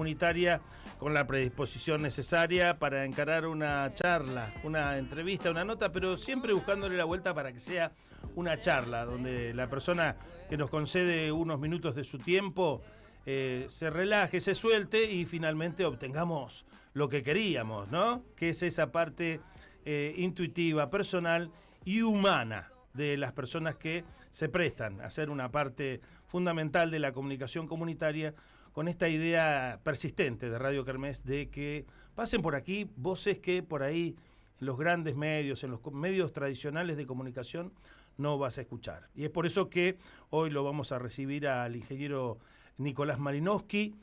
comunitaria con la predisposición necesaria para encarar una charla, una entrevista, una nota, pero siempre buscándole la vuelta para que sea una charla, donde la persona que nos concede unos minutos de su tiempo se relaje, se suelte y finalmente obtengamos lo que queríamos, ¿no? Que es esa parte intuitiva, personal y humana de las personas que se prestan a ser una parte fundamental de la comunicación comunitaria, con esta idea persistente de Radio Kermés de que pasen por aquí voces que por ahí en los grandes medios, en los medios tradicionales de comunicación no vas a escuchar. Y es por eso que hoy lo vamos a recibir al ingeniero Nicolás Malinowski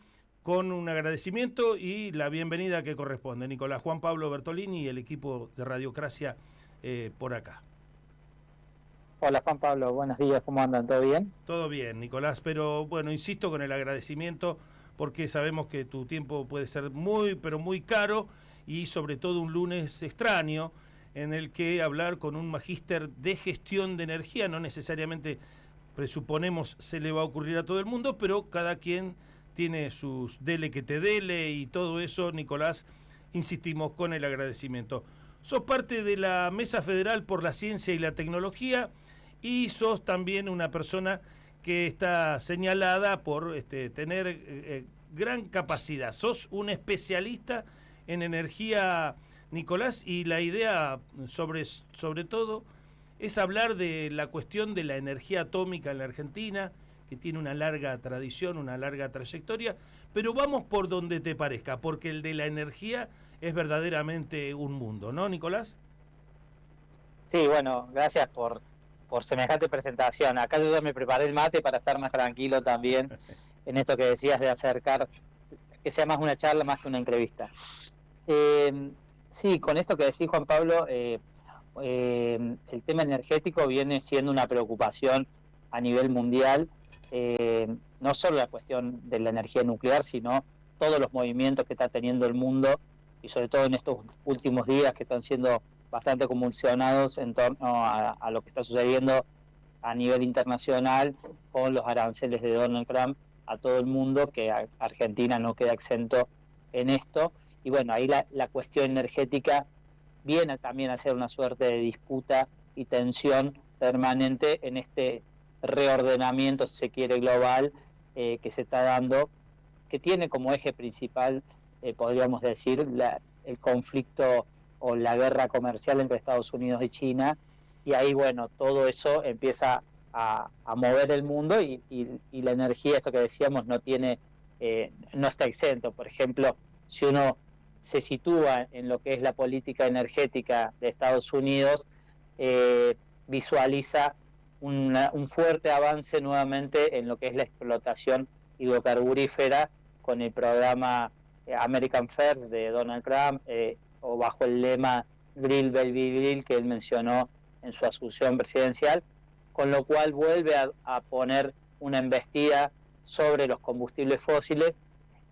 con un agradecimiento y la bienvenida que corresponde. Nicolás, Juan Pablo Bertolini y el equipo de Radiocracia por acá. Hola Juan Pablo, buenos días, ¿cómo andan? ¿Todo bien? Todo bien, Nicolás, pero bueno, insisto con el agradecimiento porque sabemos que tu tiempo puede ser muy, pero muy caro y sobre todo un lunes extraño en el que hablar con un magíster de gestión de energía no necesariamente presuponemos se le va a ocurrir a todo el mundo, pero cada quien tiene sus dele que te dele y todo eso, Nicolás, insistimos con el agradecimiento. Sos parte de la Mesa Federal por la Ciencia y la Tecnología y sos también una persona que está señalada por tener gran capacidad. Sos un especialista en energía, Nicolás, y la idea sobre todo es hablar de la cuestión de la energía atómica en la Argentina, que tiene una larga tradición, una larga trayectoria, pero vamos por donde te parezca, porque el de la energía es verdaderamente un mundo, ¿no, Nicolás? Sí, bueno, gracias por semejante presentación. Acá yo ya me preparé el mate para estar más tranquilo también en esto que decías de acercar, que sea más una charla más que una entrevista. Sí, con esto que decís, Juan Pablo, el tema energético viene siendo una preocupación a nivel mundial, no solo la cuestión de la energía nuclear, sino todos los movimientos que está teniendo el mundo y sobre todo en estos últimos días que están siendo bastante convulsionados en torno a lo que está sucediendo a nivel internacional con los aranceles de Donald Trump a todo el mundo, que Argentina no queda exento en esto. Y bueno, ahí la cuestión energética viene también a ser una suerte de disputa y tensión permanente en este reordenamiento, si se quiere, global que se está dando, que tiene como eje principal, podríamos decir, el conflicto o la guerra comercial entre Estados Unidos y China, y ahí, bueno, todo eso empieza a mover el mundo y la energía, esto que decíamos, no está exento. Por ejemplo, si uno se sitúa en lo que es la política energética de Estados Unidos, visualiza un fuerte avance nuevamente en lo que es la explotación hidrocarburífera con el programa American First de Donald Trump, o bajo el lema Drill Baby Drill que él mencionó en su asunción presidencial, con lo cual vuelve a poner una embestida sobre los combustibles fósiles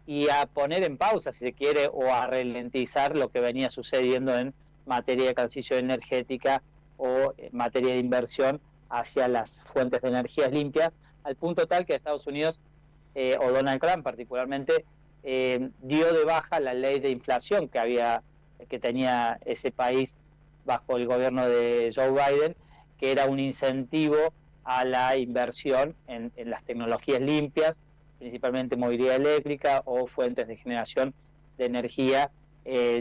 y a poner en pausa, si se quiere, o a ralentizar lo que venía sucediendo en materia de transición energética o en materia de inversión hacia las fuentes de energías limpias, al punto tal que Estados Unidos, o Donald Trump particularmente, dio de baja la ley de inflación que tenía ese país bajo el gobierno de Joe Biden, que era un incentivo a la inversión en las tecnologías limpias, principalmente movilidad eléctrica o fuentes de generación de energía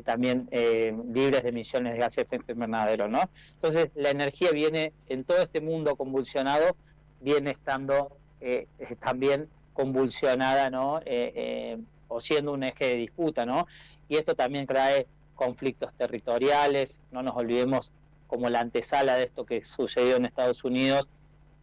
también libres de emisiones de gases de efecto invernadero, ¿no? Entonces la energía viene en todo este mundo convulsionado, viene estando también convulsionada, ¿no? O siendo un eje de disputa, ¿no? Y esto también trae conflictos territoriales. No nos olvidemos, como la antesala de esto que sucedió en Estados Unidos,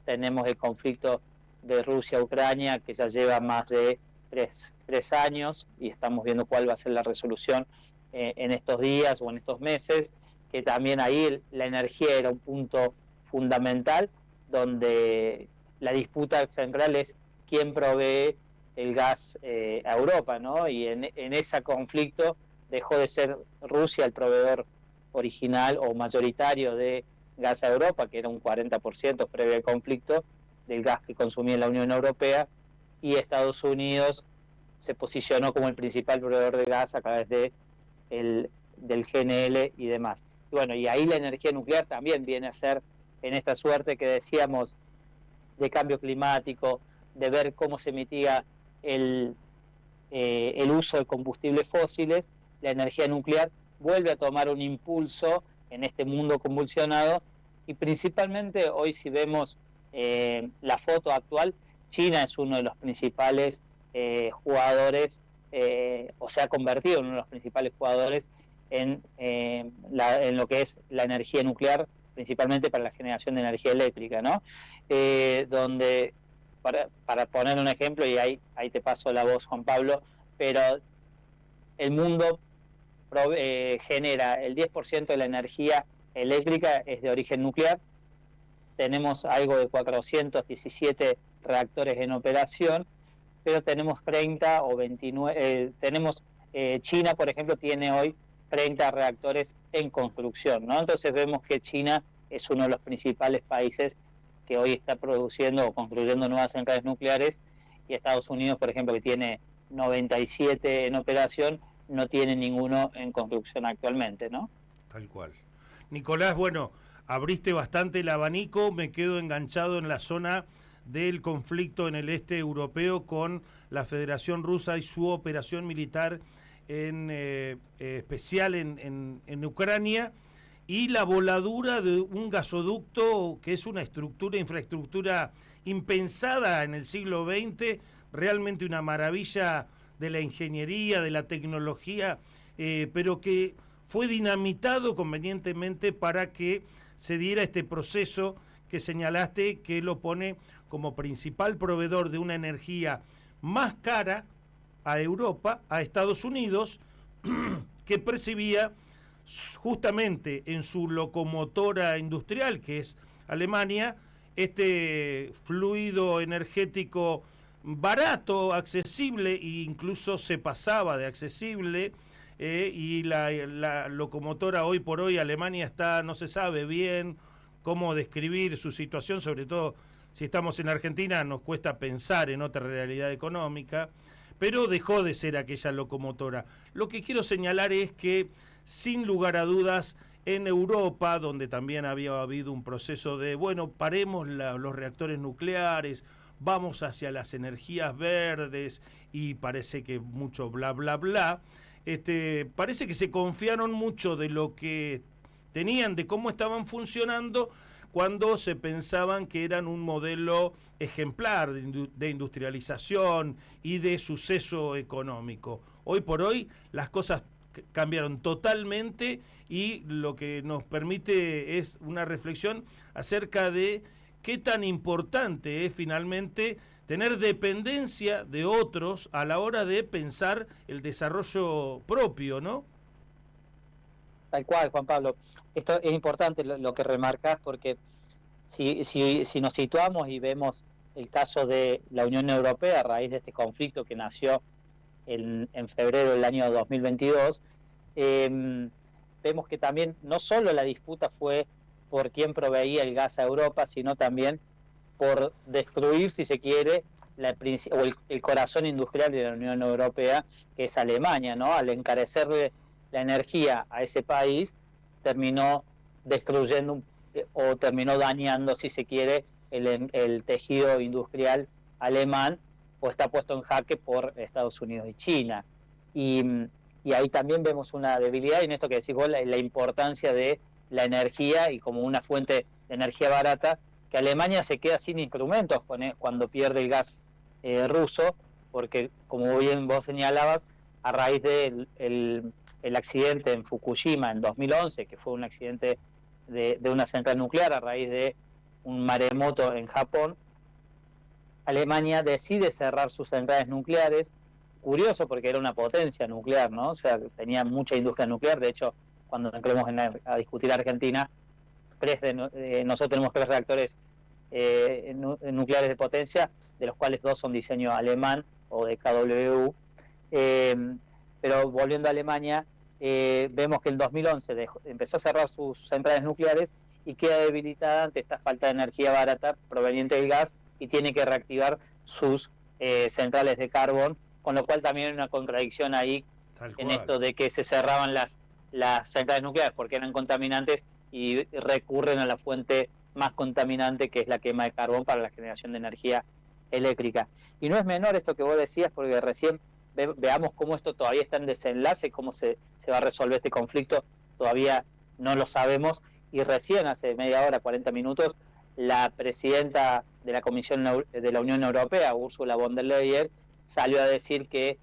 tenemos el conflicto de Rusia-Ucrania, que ya lleva más de tres años, y estamos viendo cuál va a ser la resolución en estos días o en estos meses, que también ahí la energía era un punto fundamental, donde la disputa central es quién provee el gas a Europa, ¿no? Y en ese conflicto dejó de ser Rusia el proveedor original o mayoritario de gas a Europa, que era un 40% previo al conflicto del gas que consumía la Unión Europea, y Estados Unidos se posicionó como el principal proveedor de gas a través del GNL y demás. Y bueno, y ahí la energía nuclear también viene a ser, en esta suerte que decíamos, de cambio climático, de ver cómo se mitiga el uso de combustibles fósiles. La energía nuclear vuelve a tomar un impulso en este mundo convulsionado, y principalmente hoy, si vemos la foto actual, China es uno de los principales jugadores, o se ha convertido en uno de los principales jugadores en lo que es la energía nuclear, principalmente para la generación de energía eléctrica, ¿no? Donde, para poner un ejemplo, y ahí te paso la voz, Juan Pablo, pero el mundo genera el 10% de la energía eléctrica es de origen nuclear. Tenemos algo de 417 reactores en operación, pero tenemos 30 o 29, China, por ejemplo, tiene hoy 30 reactores en construcción, ¿no? Entonces vemos que China es uno de los principales países que hoy está produciendo o construyendo nuevas centrales nucleares, y Estados Unidos, por ejemplo, que tiene 97 en operación, no tiene ninguno en construcción actualmente, ¿no? Tal cual. Nicolás, bueno, abriste bastante el abanico, me quedo enganchado en la zona del conflicto en el este europeo con la Federación Rusa y su operación militar especial en Ucrania, y la voladura de un gasoducto que es una infraestructura impensada en el siglo XX, realmente una maravilla de la ingeniería, de la tecnología, pero que fue dinamitado convenientemente para que se diera este proceso que señalaste, que lo pone como principal proveedor de una energía más cara a Europa, a Estados Unidos, que percibía justamente en su locomotora industrial, que es Alemania, este fluido energético barato, accesible, e incluso se pasaba de accesible, y la locomotora hoy por hoy, Alemania está, no se sabe bien cómo describir su situación, sobre todo si estamos en Argentina nos cuesta pensar en otra realidad económica, pero dejó de ser aquella locomotora. Lo que quiero señalar es que, sin lugar a dudas, en Europa, donde también había habido un proceso de, bueno, paremos los reactores nucleares, vamos hacia las energías verdes, y parece que mucho bla, bla, bla, parece que se confiaron mucho de lo que tenían, de cómo estaban funcionando, cuando se pensaban que eran un modelo ejemplar de industrialización y de suceso económico. Hoy por hoy las cosas cambiaron totalmente, y lo que nos permite es una reflexión acerca de qué tan importante es finalmente tener dependencia de otros a la hora de pensar el desarrollo propio, ¿no? Tal cual, Juan Pablo. Esto es importante lo que remarcás, porque si nos situamos y vemos el caso de la Unión Europea a raíz de este conflicto que nació en febrero del año 2022, vemos que también no solo la disputa fue por quién proveía el gas a Europa, sino también por destruir, si se quiere, el corazón industrial de la Unión Europea, que es Alemania, ¿no? Al encarecerle la energía a ese país, terminó destruyendo o terminó dañando, si se quiere, el tejido industrial alemán, o está puesto en jaque por Estados Unidos y China. Y ahí también vemos una debilidad, y en esto que decís vos, la importancia de la energía y como una fuente de energía barata, que Alemania se queda sin instrumentos cuando pierde el gas ruso, porque, como bien vos señalabas, a raíz del el accidente en Fukushima en 2011, que fue un accidente de una central nuclear a raíz de un maremoto en Japón, Alemania decide cerrar sus centrales nucleares. Curioso, porque era una potencia nuclear, ¿no? O sea, tenía mucha industria nuclear. De hecho, cuando entremos a discutir Argentina, nosotros tenemos 3 reactores nucleares de potencia, de los cuales 2 son diseño alemán o de KWU. Pero volviendo a Alemania, vemos que en 2011 empezó a cerrar sus centrales nucleares y queda debilitada ante esta falta de energía barata proveniente del gas, y tiene que reactivar sus centrales de carbón con lo cual también hay una contradicción ahí en cual. esto de que se cerraban las centrales nucleares porque eran contaminantes y recurren a la fuente más contaminante, que es la quema de carbón para la generación de energía eléctrica. Y no es menor esto que vos decías, porque recién veamos cómo esto todavía está en desenlace, cómo se va a resolver este conflicto, todavía no lo sabemos, y recién hace media hora, 40 minutos, la presidenta de la Comisión de la Unión Europea, Ursula von der Leyen, salió a decir que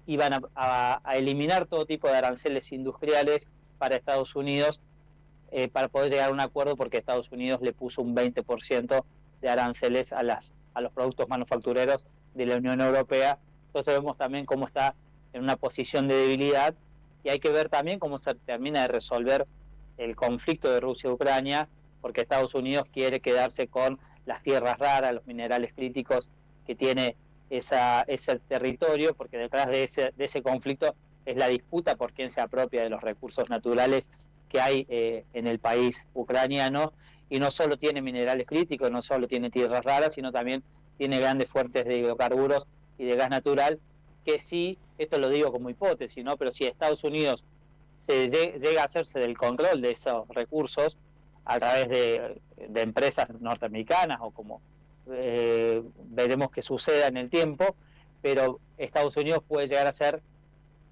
iban a eliminar todo tipo de aranceles industriales para Estados Unidos, para poder llegar a un acuerdo, porque Estados Unidos le puso un 20% de aranceles a los productos manufactureros de la Unión Europea. Entonces vemos también cómo está en una posición de debilidad, y hay que ver también cómo se termina de resolver el conflicto de Rusia-Ucrania, porque Estados Unidos quiere quedarse con las tierras raras, los minerales críticos que tiene ese territorio, porque detrás de ese conflicto es la disputa por quién se apropia de los recursos naturales que hay en el país ucraniano, y no solo tiene minerales críticos, no solo tiene tierras raras, sino también tiene grandes fuentes de hidrocarburos y de gas natural, que sí, esto lo digo como hipótesis, ¿no? Pero si Estados Unidos llega a hacerse del control de esos recursos a través de empresas norteamericanas, o como veremos que suceda en el tiempo, pero Estados Unidos puede llegar a ser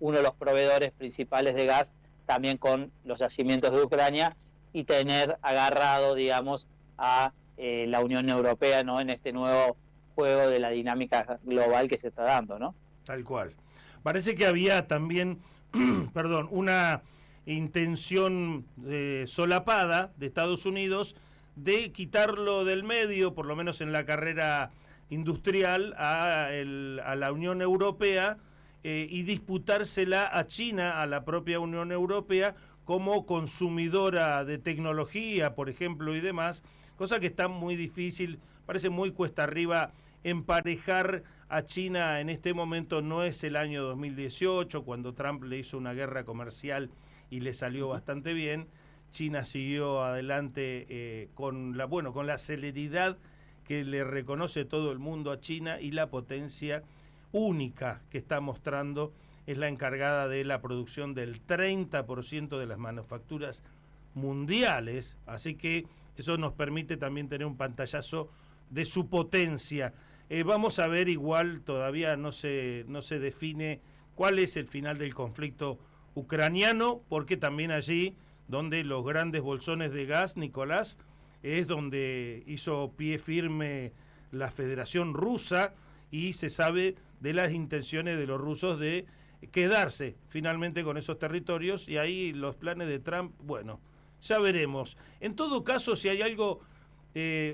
uno de los proveedores principales de gas también con los yacimientos de Ucrania, y tener agarrado, digamos, a la Unión Europea, ¿no?, en este nuevo juego de la dinámica global que se está dando, ¿no? Tal cual. Parece que había también, perdón, una intención solapada de Estados Unidos de quitarlo del medio, por lo menos en la carrera industrial, a la Unión Europea, y disputársela a China, a la propia Unión Europea, como consumidora de tecnología, por ejemplo, y demás, cosa que está muy difícil, parece muy cuesta arriba emparejar a China en este momento. No es el año 2018, cuando Trump le hizo una guerra comercial y le salió bastante bien. China siguió adelante con la celeridad que le reconoce todo el mundo a China, y la potencia única que está mostrando. Es la encargada de la producción del 30% de las manufacturas mundiales, así que eso nos permite también tener un pantallazo de su potencia. Vamos a ver, igual todavía no se define cuál es el final del conflicto ucraniano, porque también allí donde los grandes bolsones de gas, Nicolás, es donde hizo pie firme la Federación Rusa, y se sabe de las intenciones de los rusos de quedarse finalmente con esos territorios, y ahí los planes de Trump, bueno, ya veremos. En todo caso, si hay algo,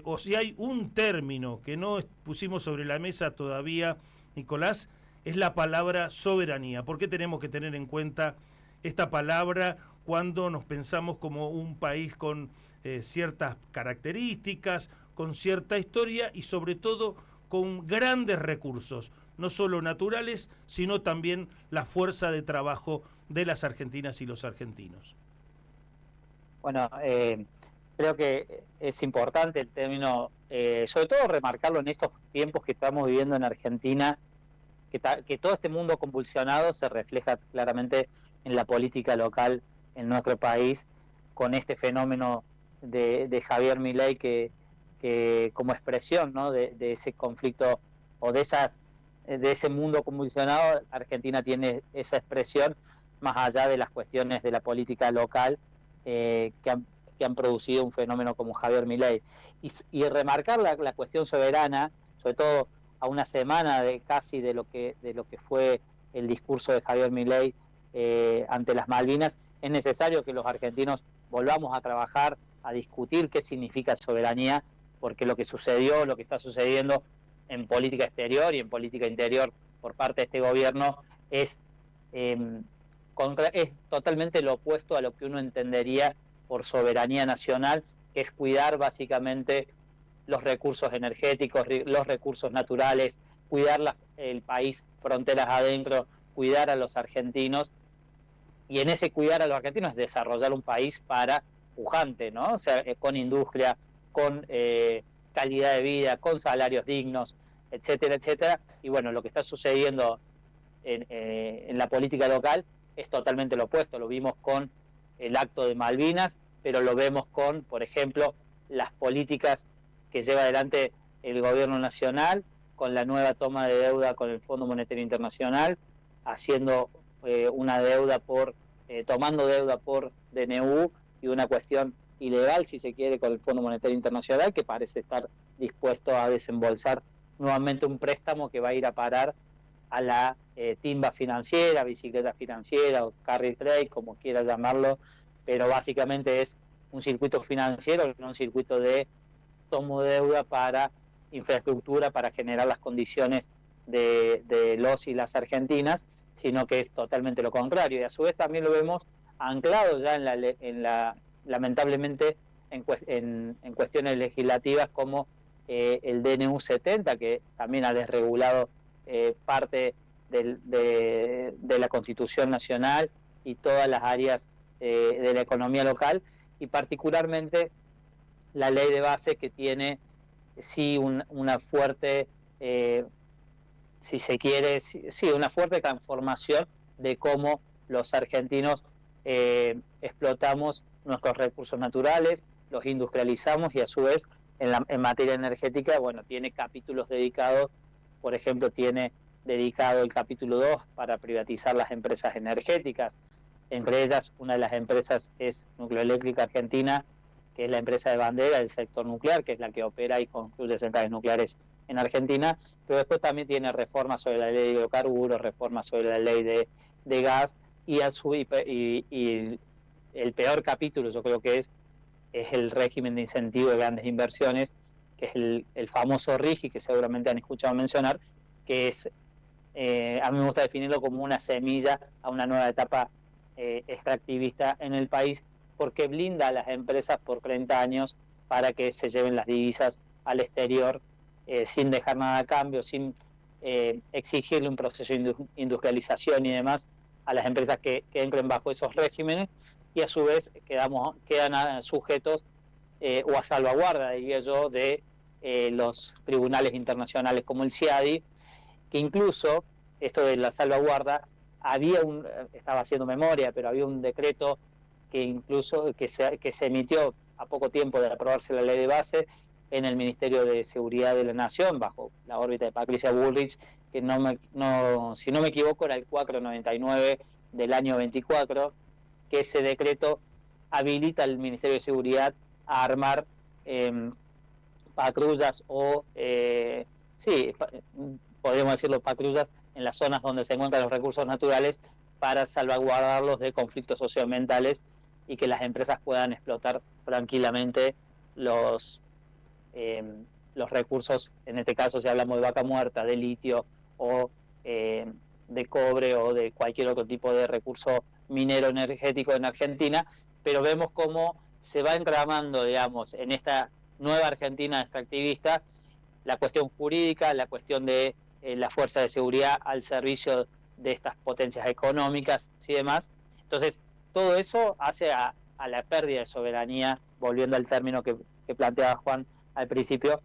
o si hay un término que no pusimos sobre la mesa todavía, Nicolás, es la palabra soberanía. ¿Por qué tenemos que tener en cuenta esta palabra cuando nos pensamos como un país con ciertas características, con cierta historia y sobre todo con grandes recursos, no solo naturales, sino también la fuerza de trabajo de las argentinas y los argentinos? Bueno, creo que es importante el término, sobre todo remarcarlo en estos tiempos que estamos viviendo en Argentina, que todo este mundo convulsionado se refleja claramente en la política local en nuestro país, con este fenómeno de Javier Milei, que como expresión, ¿no?, de ese conflicto, o de ese mundo convulsionado. Argentina tiene esa expresión, más allá de las cuestiones de la política local, que han producido un fenómeno como Javier Milei. Y remarcar la cuestión soberana, sobre todo a una semana casi de lo que fue el discurso de Javier Milei ante las Malvinas. Es necesario que los argentinos volvamos a trabajar, a discutir qué significa soberanía, porque lo que sucedió, lo que está sucediendo en política exterior y en política interior por parte de este gobierno es totalmente lo opuesto a lo que uno entendería por soberanía nacional, que es cuidar básicamente los recursos energéticos, los recursos naturales, cuidar el país fronteras adentro, cuidar a los argentinos, y en ese cuidar a los argentinos es desarrollar un país pujante, ¿no? O sea, con industria, con calidad de vida, con salarios dignos, etcétera, etcétera. Y bueno, lo que está sucediendo en la política local es totalmente lo opuesto. Lo vimos con el acto de Malvinas, pero lo vemos con, por ejemplo, las políticas que lleva adelante el gobierno nacional, con la nueva toma de deuda con el Fondo Monetario Internacional, haciendo una deuda tomando deuda por DNU, y una cuestión ilegal, si se quiere, con el Fondo Monetario Internacional, que parece estar dispuesto a desembolsar nuevamente un préstamo que va a ir a parar a la timba financiera, bicicleta financiera o carry trade, como quiera llamarlo, pero básicamente es un circuito financiero, no un circuito de tomo deuda para infraestructura, para generar las condiciones de los y las argentinas, sino que es totalmente lo contrario. Y a su vez también lo vemos anclado ya lamentablemente en cuestiones legislativas como el DNU 70, que también ha desregulado parte de la Constitución Nacional y todas las áreas de la economía local, y particularmente la ley de base, que tiene sí una fuerte, si se quiere, sí, una fuerte transformación de cómo los argentinos explotamos nuestros recursos naturales, los industrializamos, y a su vez en materia energética, bueno, tiene capítulos dedicados. Por ejemplo, tiene dedicado el capítulo 2 para privatizar las empresas energéticas. Entre ellas, una de las empresas es Nucleoeléctrica Argentina, que es la empresa de bandera del sector nuclear, que es la que opera y construye centrales nucleares en Argentina, pero después también tiene reformas sobre la ley de hidrocarburos, reformas sobre la ley de gas, y el peor capítulo, yo creo que es el régimen de incentivo de grandes inversiones, que es el famoso RIGI, que seguramente han escuchado mencionar, que es, a mí me gusta definirlo como una semilla a una nueva etapa extractivista en el país, porque blinda a las empresas por 30 años para que se lleven las divisas al exterior sin dejar nada a cambio, sin exigirle un proceso de industrialización y demás a las empresas que entren bajo esos regímenes, y a su vez quedan sujetos o a salvaguarda, diría yo, de los tribunales internacionales como el CIADI, que incluso esto de la salvaguarda, estaba haciendo memoria, pero había un decreto que incluso que se emitió a poco tiempo de aprobarse la ley de base en el Ministerio de Seguridad de la Nación, bajo la órbita de Patricia Bullrich, que si no me equivoco era el 499 del año 24, que ese decreto habilita al Ministerio de Seguridad a armar patrullas podríamos decirlo, patrullas en las zonas donde se encuentran los recursos naturales, para salvaguardarlos de conflictos socioambientales y que las empresas puedan explotar tranquilamente los recursos, en este caso si hablamos de vaca muerta, de litio o de cobre o de cualquier otro tipo de recurso minero energético en Argentina, pero vemos cómo se va entramando, digamos, en esta nueva Argentina extractivista, la cuestión jurídica, la cuestión de la fuerza de seguridad al servicio de estas potencias económicas y demás. Entonces, todo eso hace a la pérdida de soberanía, volviendo al término que planteaba Juan al principio,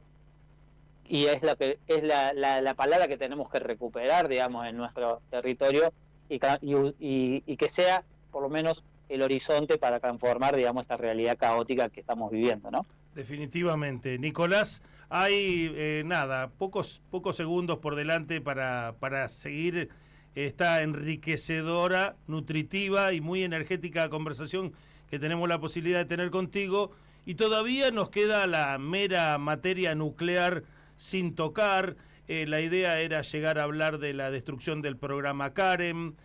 y es la palabra que tenemos que recuperar, digamos, en nuestro territorio, y que sea por lo menos el horizonte para transformar, digamos, esta realidad caótica que estamos viviendo, ¿no? Definitivamente. Nicolás, hay pocos segundos por delante para seguir esta enriquecedora, nutritiva y muy energética conversación que tenemos la posibilidad de tener contigo, y todavía nos queda la mera materia nuclear sin tocar. La idea era llegar a hablar de la destrucción del programa Karen,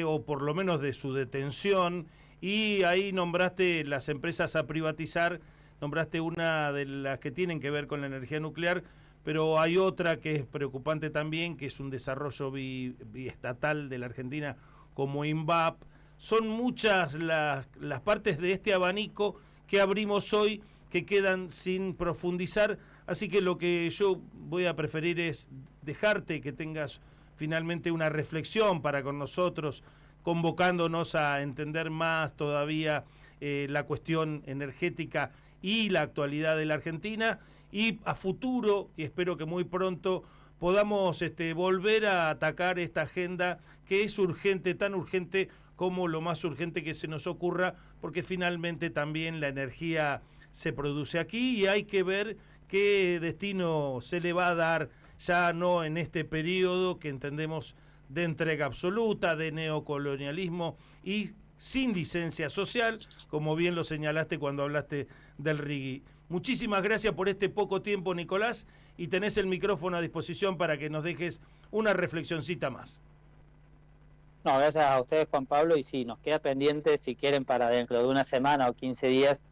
o por lo menos de su detención, y ahí nombraste las empresas a privatizar. Nombraste una de las que tienen que ver con la energía nuclear, pero hay otra que es preocupante también, que es un desarrollo biestatal de la Argentina como INVAP. Son muchas las partes de este abanico que abrimos hoy que quedan sin profundizar, así que lo que yo voy a preferir es dejarte que tengas finalmente una reflexión para con nosotros, convocándonos a entender más todavía la cuestión energética y la actualidad de la Argentina, y a futuro, y espero que muy pronto, podamos volver a atacar esta agenda que es urgente, tan urgente como lo más urgente que se nos ocurra, porque finalmente también la energía se produce aquí y hay que ver qué destino se le va a dar, ya no en este periodo que entendemos de entrega absoluta, de neocolonialismo y sin licencia social, como bien lo señalaste cuando hablaste del RIGI. Muchísimas gracias por este poco tiempo, Nicolás, y tenés el micrófono a disposición para que nos dejes una reflexioncita más. No, gracias a ustedes, Juan Pablo, y sí, nos queda pendiente, si quieren, para dentro de una semana o 15 días,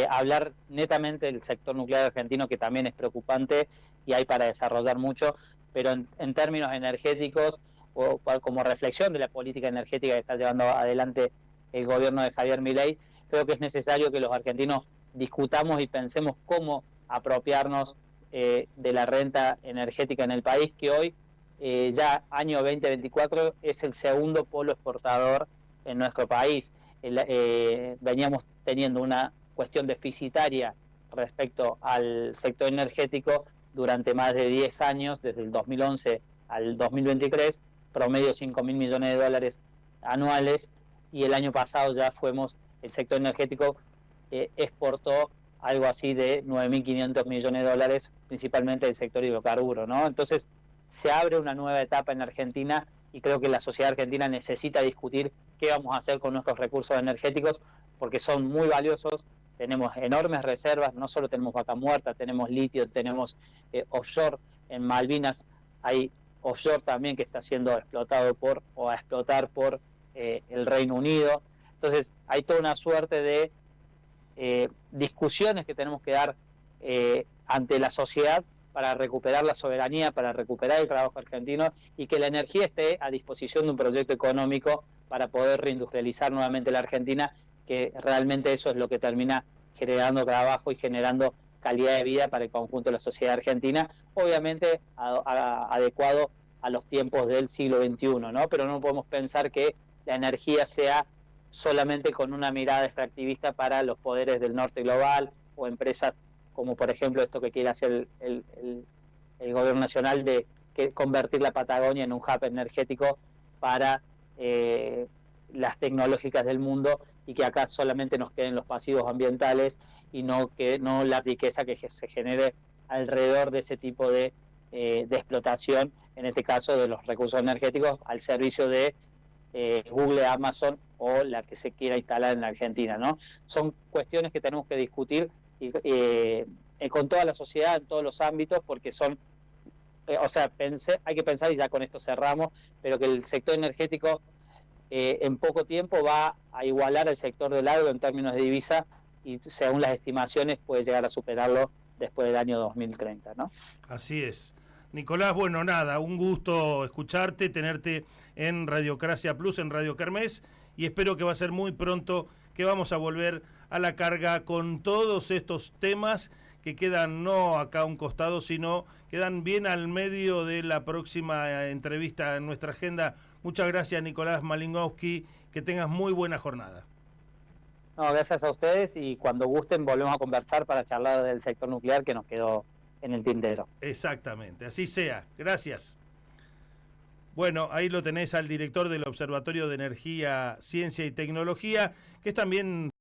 hablar netamente del sector nuclear argentino, que también es preocupante y hay para desarrollar mucho, pero en términos energéticos, o como reflexión de la política energética que está llevando adelante el gobierno de Javier Milei, creo que es necesario que los argentinos discutamos y pensemos cómo apropiarnos de la renta energética en el país, que hoy, ya año 2024, es el segundo polo exportador en nuestro país. Veníamos teniendo una cuestión deficitaria respecto al sector energético durante más de 10 años, desde el 2011 al 2023, promedio 5.000 millones de dólares anuales, y el año pasado ya el sector energético exportó algo así de 9.500 millones de dólares, principalmente del sector hidrocarburo, ¿no? Entonces, se abre una nueva etapa en Argentina y creo que la sociedad argentina necesita discutir qué vamos a hacer con nuestros recursos energéticos, porque son muy valiosos. Tenemos enormes reservas, no solo tenemos vaca muerta, tenemos litio, tenemos offshore en Malvinas, hay offshore también que está siendo explotado a explotar por el Reino Unido. Entonces hay toda una suerte de discusiones que tenemos que dar ante la sociedad para recuperar la soberanía, para recuperar el trabajo argentino y que la energía esté a disposición de un proyecto económico para poder reindustrializar nuevamente la Argentina, que realmente eso es lo que termina generando trabajo y generando calidad de vida para el conjunto de la sociedad argentina, obviamente adecuado a los tiempos del siglo XXI, ¿no? Pero no podemos pensar que la energía sea solamente con una mirada extractivista para los poderes del norte global o empresas como por ejemplo esto que quiere hacer el gobierno nacional de convertir la Patagonia en un hub energético para las tecnológicas del mundo, y que acá solamente nos queden los pasivos ambientales y no la riqueza que se genere alrededor de ese tipo de explotación, en este caso de los recursos energéticos, al servicio de Google, Amazon o la que se quiera instalar en la Argentina, ¿no? Son cuestiones que tenemos que discutir con toda la sociedad en todos los ámbitos, porque son, hay que pensar, y ya con esto cerramos, pero que el sector energético en poco tiempo va a igualar al sector del agro en términos de divisa, y según las estimaciones puede llegar a superarlo después del año 2030, ¿no? Así es. Nicolás, bueno, nada, un gusto escucharte, tenerte en Radiocracia Plus, en Radio Kermés, y espero que va a ser muy pronto que vamos a volver a la carga con todos estos temas que quedan no acá a un costado, sino quedan bien al medio de la próxima entrevista en nuestra agenda. Muchas gracias, Nicolás Malinowski, que tengas muy buena jornada. No, gracias a ustedes, y cuando gusten volvemos a conversar para charlar del sector nuclear que nos quedó en el tintero. Exactamente, así sea. Gracias. Bueno, ahí lo tenés al director del Observatorio de Energía, Ciencia y Tecnología, que es también